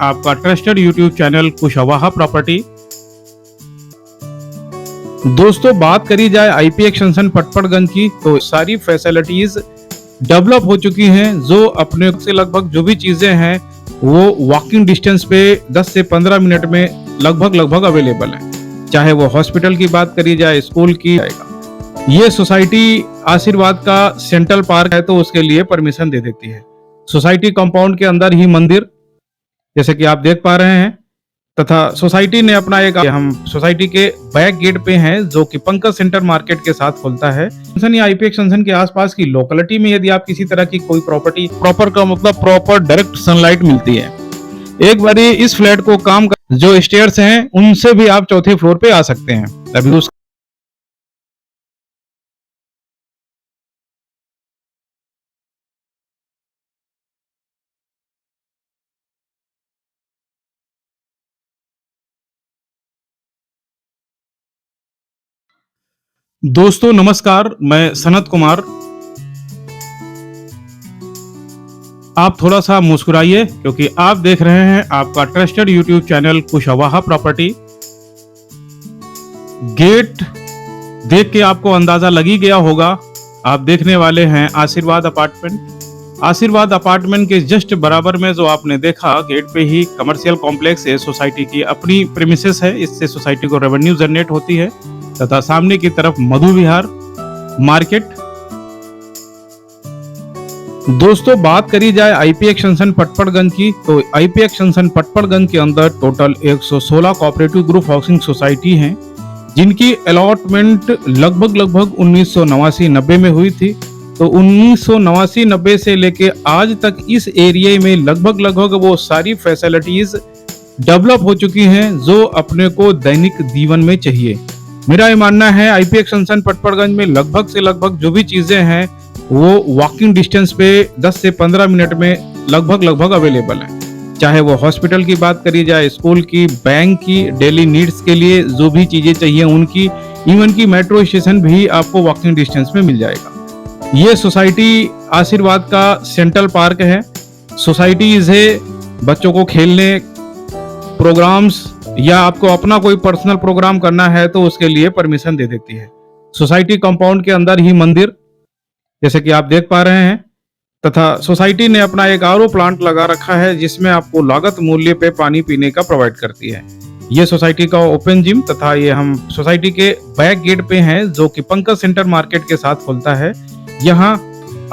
आपका trusted YouTube channel Kushwaha property. दोस्तों, बात करी जाए आईपी एक्सटेंशन पटपड़गंज की तो सारी फैसिलिटीज डेवलप हो चुकी हैं। जो अपने से लगभग जो भी चीजें हैं वो वॉकिंग डिस्टेंस पे 10 से 15 मिनट में लगभग अवेलेबल हैं। चाहे वो हॉस्पिटल की बात करी जाए, स्कूल की जाएगा। ये सोसाइटी आशीर्वाद का सेंट्रल पार्क है तो उसके लिए परमिशन दे देती है। सोसाइटी कंपाउंड के अंदर ही मंदिर जैसे कि आप देख पा रहे हैं, तथा सोसाइटी ने अपना एक हम सोसाइटी के बैक गेट पे हैं जो कि पंकज सेंटर मार्केट के साथ खुलता है। या आईपी एक्सटेंशन के आसपास की लोकेलिटी में यदि आप किसी तरह की कोई प्रॉपर्टी प्रॉपर का मतलब प्रॉपर डायरेक्ट सनलाइट मिलती है, एक बारी इस फ्लैट को काम कर जो स्टेयर्स हैं उनसे भी आप चौथे फ्लोर पे आ सकते हैं। अभी उस दोस्तों नमस्कार, मैं सनत कुमार। आप थोड़ा सा मुस्कुराइए क्योंकि आप देख रहे हैं आपका trusted YouTube channel Kushwaha property. Gate देख के आपको अंदाजा लग ही गया होगा, आप देखने वाले हैं आशीर्वाद अपार्टमेंट। आशीर्वाद अपार्टमेंट के जस्ट बराबर में जो आपने देखा गेट पे ही कमर्शियल कॉम्प्लेक्स है। सोसाइटी की अपनी प्रीमिसेस है, इससे सोसाइटी को रेवेन्यू जनरेट होती है। तथा सामने की तरफ मधु विहार मार्केट। दोस्तों, बात करी जाए आईपी एक्सटेंशन पटपड़गंज की तो आईपी एक्सटेंशन पटपड़गंज के अंदर total 116 cooperative group housing society हैं, जिनकी अलॉटमेंट लगभग 1989-90 में हुई थी। तो 1989-90 से लेके आज तक इस एरिया में लगभग वो सारी फैसिलिटीज डेवलप हो चुकी हैं जो अपने को दैनिक जीवन में चाहिए। मेरा ये मानना है आईपी एक्सटेंशन पटपड़गंज में लगभग जो भी चीजें हैं वो वॉकिंग डिस्टेंस पे 10 से 15 मिनट में लगभग अवेलेबल हैं। चाहे वो हॉस्पिटल की बात करी जाए, स्कूल की, बैंक की, डेली नीड्स के लिए जो भी चीजें चाहिए उनकी, इवन की मेट्रो स्टेशन भी आपको वॉकिंग डिस्टेंस में मिल जाएगा। ये सोसाइटी आशीर्वाद का सेंट्रल पार्क है। सोसाइटी से बच्चों को खेलने प्रोग्राम्स या आपको अपना कोई पर्सनल प्रोग्राम करना है तो उसके लिए परमिशन दे देती है। सोसाइटी कंपाउंड के अंदर ही मंदिर जैसे कि आप देख पा रहे हैं, तथा सोसाइटी ने अपना एक आरओ प्लांट लगा रखा है जिसमें आपको लागत मूल्य पे पानी पीने का प्रोवाइड करती है। ये सोसाइटी का ओपन जिम तथा ये हम सोसाइटी के बैक गेट पे हैं जो कि पंकज सेंटर मार्केट के साथ खुलता है। यहाँ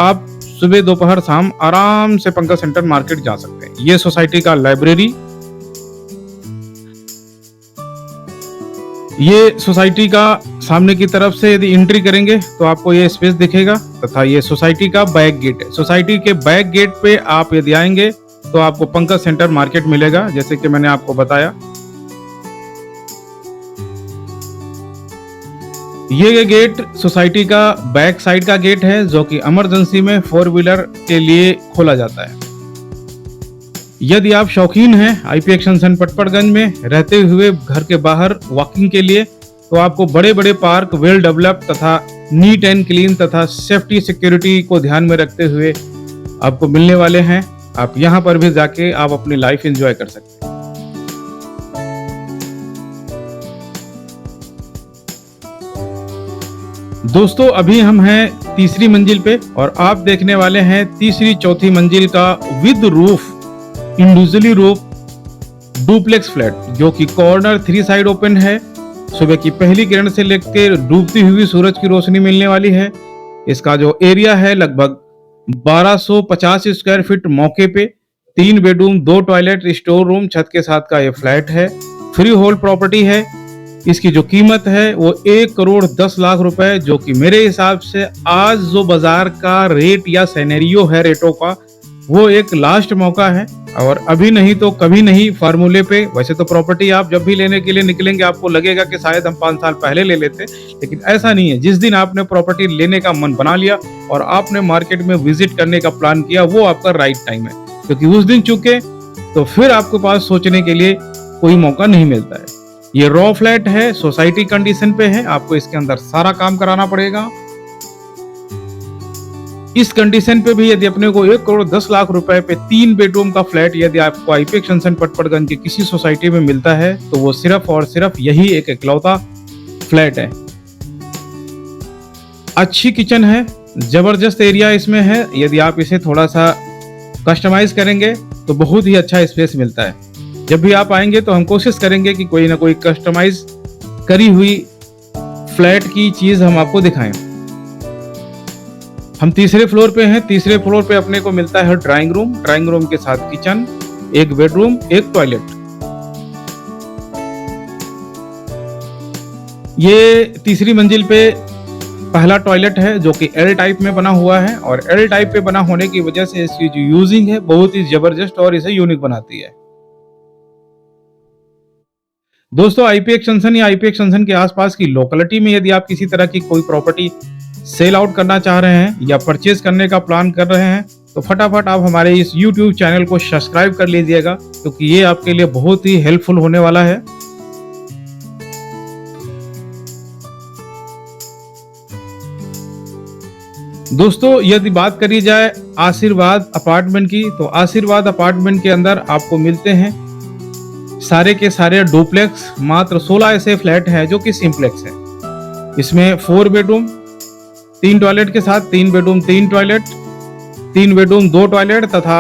आप सुबह दोपहर शाम आराम से पंकज सेंटर मार्केट जा सकते हैं। ये सोसाइटी का लाइब्रेरी, ये सोसाइटी का सामने की तरफ से यदि एंट्री करेंगे तो आपको ये स्पेस दिखेगा, तथा ये सोसाइटी का बैक गेट है। सोसाइटी के बैक गेट पे आप यदि आएंगे तो आपको पंकज सेंटर मार्केट मिलेगा, जैसे कि मैंने आपको बताया। ये गेट सोसाइटी का बैक साइड का गेट है जो कि इमरजेंसी में 4 व्हीलर के लिए खोला जाता है। यदि आप शौकीन हैं आईपी एक्सटेंशन पटपड़गंज में रहते हुए घर के बाहर वॉकिंग के लिए, तो आपको बड़े पार्क वेल डेवलप तथा नीट एंड क्लीन तथा सेफ्टी सिक्योरिटी को ध्यान में रखते हुए आपको मिलने वाले हैं। आप यहां पर भी जाके आप अपनी लाइफ एंजॉय कर सकते हैं। दोस्तों, अभी हम हैं तीसरी मंजिल पे और आप देखने वाले हैं तीसरी चौथी मंजिल का with roof individually roof duplex flat, जो कि कॉर्नर 3 साइड ओपन है। सुबह की पहली किरण से लेकर डूबती हुई सूरज की रोशनी मिलने वाली है। इसका जो एरिया है लगभग 1250 स्क्वायर फीट मौके पे 3 बेडरूम 2 टॉयलेट स्टोर रूम छत के साथ का ये फ्लैट है। फ्री होल्ड प्रॉपर्टी है। इसकी जो कीमत है वो 1,10,00,000 रुपए, जो कि मेरे हिसाब से आज जो बाजार का रेट या सिनेरियो है रेटों का, वो एक लास्ट मौका है और अभी नहीं तो कभी नहीं फार्मूले पे। वैसे तो प्रॉपर्टी आप जब भी लेने के लिए निकलेंगे आपको लगेगा कि शायद हम 5 साल पहले ले लेते, लेकिन ऐसा नहीं है। जिस दिन आपने प्रॉपर्टी लेने का मन बना लिया और आपने मार्केट में विजिट करने का प्लान किया, वो आपका राइट टाइम है, क्योंकि उस दिन चुके तो फिर आपके पास सोचने के लिए कोई मौका नहीं मिलता है। ये रॉ फ्लैट है, सोसाइटी कंडीशन पे है, आपको इसके अंदर सारा काम कराना पड़ेगा। इस कंडीशन पे भी यदि अपने को 1,10,00,000 रुपए पे 3 बेडरूम का फ्लैट यदि आपको आईपी एक्सटेंशन पटपड़गंज की किसी सोसाइटी में मिलता है तो वो सिर्फ और सिर्फ यही एक इकलौता फ्लैट है। अच्छी किचन है, जबरदस्त एरिया इसमें है। यदि आप इसे थोड़ा सा कस्टमाइज करेंगे तो बहुत ही अच्छा स्पेस मिलता है। जब भी आप आएंगे तो हम कोशिश करेंगे कि कोई ना कोई कस्टमाइज करी हुई फ्लैट की चीज हम आपको दिखाएं। हम तीसरे फ्लोर पे हैं। तीसरे फ्लोर पे अपने को मिलता है ड्राइंग रूम के साथ किचन, एक बेडरूम, एक टॉयलेट। ये तीसरी मंजिल पे पहला टॉयलेट है जो कि एल टाइप में बना हुआ है, और एल टाइप पे बना होने की वजह से इसकी जो यूजिंग है बहुत ही जबरदस्त और इसे यूनिक बनाती है। दोस्तों, आईपी एक्सटेंशन या आईपी एक्सटेंशन के आसपास की लोकेलिटी में यदि आप किसी तरह की कोई प्रॉपर्टी सेल आउट करना चाह रहे हैं या परचेज करने का प्लान कर रहे हैं तो फटाफट आप हमारे इस YouTube चैनल को सब्सक्राइब कर लीजिएगा, क्योंकि ये आपके लिए बहुत ही हेल्पफुल होने वाला है। दोस्तों, यदि बात करी जाए आशीर्वाद अपार्टमेंट की तो आशीर्वाद अपार्टमेंट के अंदर आपको मिलते हैं सारे के सारे डुप्लेक्स। मात्र 16 ऐसे फ्लैट हैं जो कि सिंप्लेक्स है। इसमें 4 बेडरूम 3 टॉयलेट के साथ 3 बेडरूम 3 टॉयलेट, 3 बेडरूम 2 टॉयलेट तथा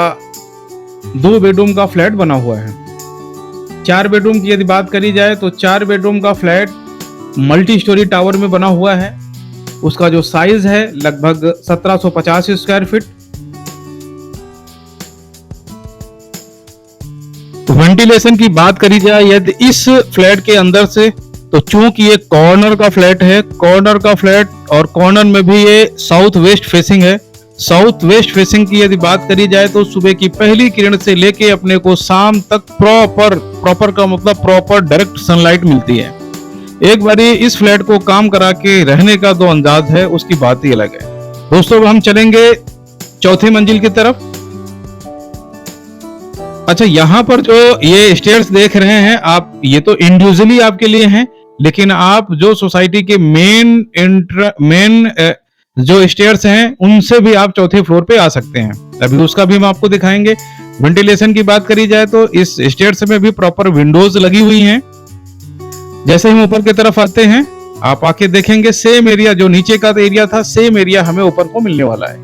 2 बेडरूम का फ्लैट बना हुआ है। 4 बेडरूम की यदि बात करी जाए तो 4 बेडरूम का फ्लैट मल्टी स्टोरी टावर में बना हुआ है। उसका जो साइज है लगभग 1750 स्क्वायर फीट। वेंटिलेशन की बात करी जाए यदि इस फ्लैट के अंदर से तो चूंकि ये कॉर्नर का फ्लैट है, कॉर्नर का फ्लैट और कॉर्नर में भी ये साउथ वेस्ट फेसिंग है। साउथ वेस्ट फेसिंग की यदि बात करी जाए तो सुबह की पहली किरण से लेके अपने को शाम तक प्रॉपर का मतलब प्रॉपर डायरेक्ट सनलाइट मिलती है। एक बारी इस फ्लैट को काम करा के रहने का जो अंदाज है उसकी बात ही अलग है। दोस्तों, अब हम चलेंगे चौथी मंजिल की तरफ। अच्छा, यहाँ पर जो ये स्टेयर्स देख रहे हैं आप, ये तो इंडिविजुअली आपके लिए हैं, लेकिन आप जो सोसाइटी के मेन जो स्टेयर्स हैं उनसे भी आप चौथे फ्लोर पे आ सकते हैं। अभी उसका भी हम आपको दिखाएंगे। वेंटिलेशन की बात करी जाए तो इस स्टेयर्स में भी प्रॉपर विंडोज लगी हुई हैं। जैसे हम ऊपर की तरफ आते हैं आप आके देखेंगे सेम एरिया जो नीचे का एरिया था, सेम एरिया हमें ऊपर को मिलने वाला है।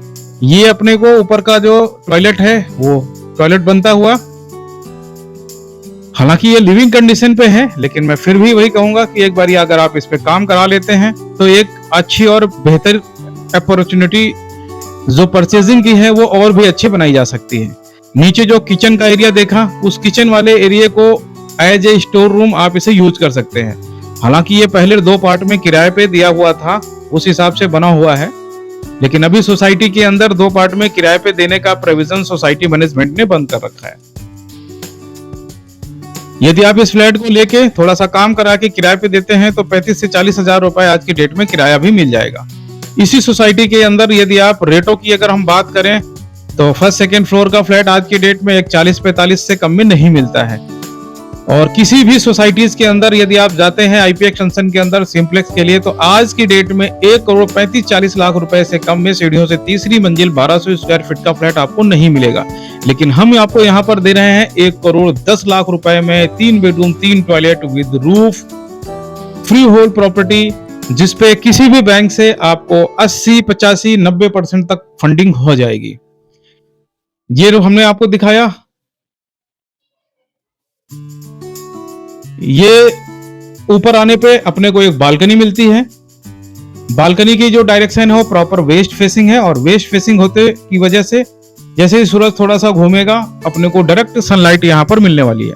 ये अपने को ऊपर का जो टॉयलेट है वो टॉयलेट बनता हुआ, हालांकि ये लिविंग कंडीशन पे है, लेकिन मैं फिर भी वही कहूंगा कि एक बार अगर आप इस पे काम करा लेते हैं तो एक अच्छी और बेहतर अपॉर्चुनिटी जो परचेजिंग की है वो और भी अच्छी बनाई जा सकती है। नीचे जो किचन का एरिया देखा, उस किचन वाले एरिया को एज ए स्टोर रूम आप इसे यूज कर सकते हैं। हालांकि ये पहले 2 पार्ट में किराए पे दिया हुआ था, उस हिसाब से बना हुआ है, लेकिन अभी सोसाइटी के अंदर 2 पार्ट में किराए पे देने का प्रोविजन सोसाइटी मैनेजमेंट ने बंद कर रखा है। यदि आप इस फ्लैट को लेके थोड़ा सा काम करा के किराए पे देते हैं तो 35 से 40 हजार रुपए आज की डेट में किराया भी मिल जाएगा। इसी सोसाइटी के अंदर यदि आप रेटों की अगर हम बात करें तो फर्स्ट सेकंड फ्लोर का फ्लैट आज की डेट में एक 40-45 से कम में नहीं मिलता है। और किसी भी सोसाइटीज के अंदर यदि आप जाते हैं आईपी एक्सटेंशन के अंदर सिंप्लेक्स के लिए तो आज की डेट में 1,35,40,00,000 रुपए से कम में सीढ़ियों से तीसरी मंजिल 1200 स्क्वायर फीट का फ्लैट आपको नहीं मिलेगा। लेकिन हम आपको यहाँ पर दे रहे हैं 1,10,00,000 रुपए में 3 bedroom 3 toilet with roof, free hold property, जिसपे किसी भी बैंक से आपको 80, 85, 90% तक फंडिंग हो जाएगी। ये जो हमने आपको दिखाया, ये ऊपर आने पे अपने को एक बालकनी मिलती है। बालकनी की जो डायरेक्शन है वो प्रॉपर वेस्ट फेसिंग है, और वेस्ट फेसिंग होते की वजह से जैसे ही सूरज थोड़ा सा घूमेगा अपने को डायरेक्ट सनलाइट यहाँ पर मिलने वाली है।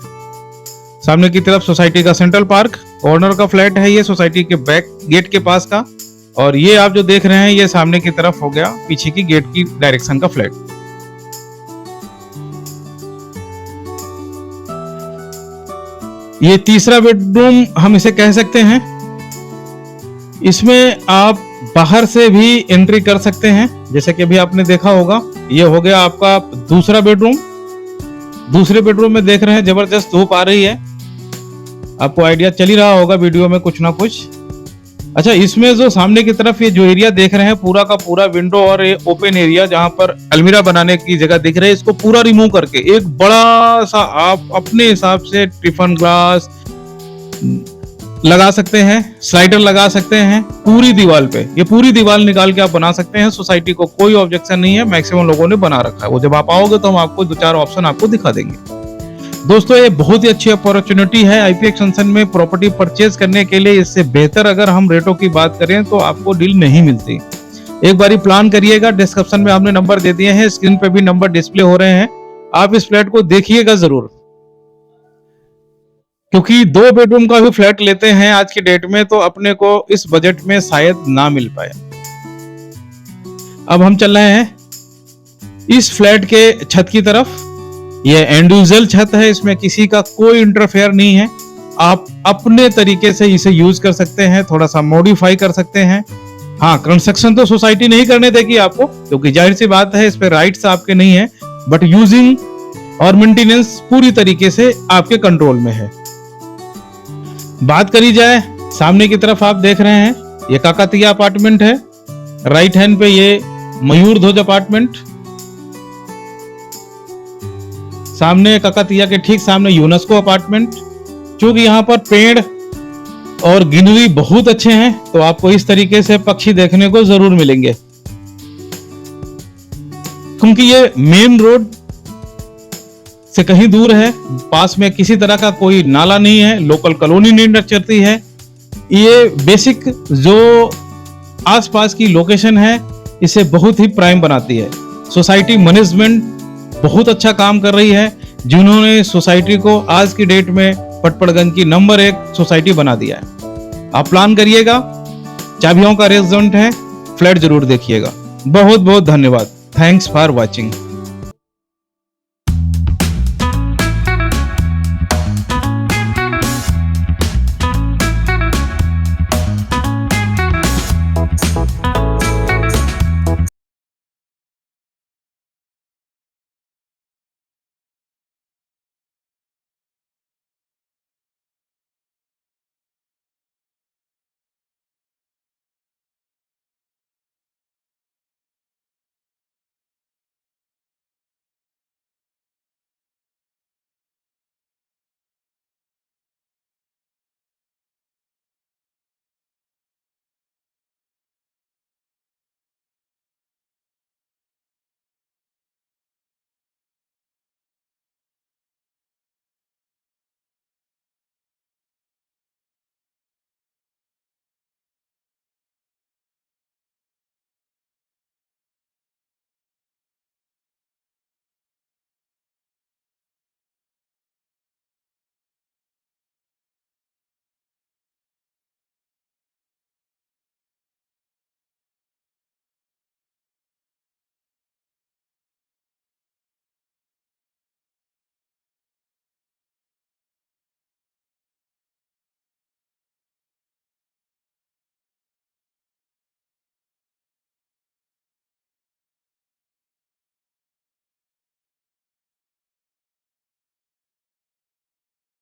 सामने की तरफ सोसाइटी का सेंट्रल पार्क, कॉर्नर का फ्लैट है ये सोसाइटी के बैक गेट के पास का, और ये आप जो देख रहे हैं ये सामने की तरफ हो गया पीछे की गेट की डायरेक्शन का फ्लैट। ये तीसरा बेडरूम हम इसे कह सकते हैं। इसमें आप बाहर से भी एंट्री कर सकते हैं, जैसे कि अभी आपने देखा होगा। ये हो गया आपका दूसरा बेडरूम। दूसरे बेडरूम में देख रहे हैं जबरदस्त धूप आ रही है, आपको आइडिया चल ही रहा होगा वीडियो में कुछ ना कुछ। अच्छा, इसमें जो सामने की तरफ ये जो एरिया देख रहे हैं पूरा का पूरा विंडो और ये ओपन एरिया जहां पर अलमीरा बनाने की जगह दिख रही है, इसको पूरा रिमूव करके एक बड़ा सा आप अपने हिसाब से टिफिन ग्लास लगा सकते हैं, स्लाइडर लगा सकते हैं पूरी दीवार पे। ये पूरी दीवार निकाल के आप बना सकते हैं। सोसाइटी को कोई ऑब्जेक्शन नहीं है, मैक्सिमम लोगों ने बना रखा है। वो जब आप आओगे तो हम आपको 2-4 ऑप्शन आपको दिखा देंगे। दोस्तों, ये बहुत ही अच्छी अपॉर्चुनिटी है आईपी एक्सटेंशन में प्रॉपर्टी परचेज करने के लिए। इससे बेहतर अगर हम रेटों की बात करें तो आपको डील नहीं मिलती। एक बारी प्लान करिएगा, डिस्क्रिप्शन में हमने नंबर दे दिए हैं, स्क्रीन पे भी नंबर डिस्प्ले हो रहे हैं। आप इस फ्लैट को देखिएगा जरूर, क्योंकि 2 बेडरूम का भी फ्लैट लेते हैं आज की डेट में तो अपने को इस बजट में शायद ना मिल पाए। अब हम चल रहे हैं इस फ्लैट के छत की तरफ। यह इंडिविजुअल छत है, इसमें किसी का कोई इंटरफेयर नहीं है। आप अपने तरीके से इसे यूज कर सकते हैं, थोड़ा सा मॉडिफाई कर सकते हैं। हाँ, कंस्ट्रक्शन तो सोसाइटी नहीं करने देगी आपको, क्योंकि जाहिर सी बात है इस पे राइट्स आपके नहीं है, बट यूजिंग और मेंटेनेंस पूरी तरीके से आपके कंट्रोल में है। बात करी जाए सामने की तरफ आप देख रहे हैं ये काकातिया अपार्टमेंट है, राइट हैंड पे ये मयूर ध्वज अपार्टमेंट, सामने काकातिया के ठीक सामने यूनेस्को अपार्टमेंट। चूंकि यहाँ पर पेड़ और ग्रीनरी बहुत अच्छे हैं तो आपको इस तरीके से पक्षी देखने को जरूर मिलेंगे, क्योंकि ये मेन रोड से कहीं दूर है, पास में किसी तरह का कोई नाला नहीं है, लोकल कॉलोनी नहीं नचरती है। ये बेसिक जो आसपास की लोकेशन है इसे बहुत ही प्राइम बनाती है। सोसाइटी मैनेजमेंट बहुत अच्छा काम कर रही है, जिन्होंने सोसाइटी को आज की डेट में पटपड़गंज की नंबर 1 सोसाइटी बना दिया है। आप प्लान करिएगा, चाबियों का रेस्टोरेंट है, फ्लैट जरूर देखिएगा। बहुत बहुत धन्यवाद। Thanks for watching.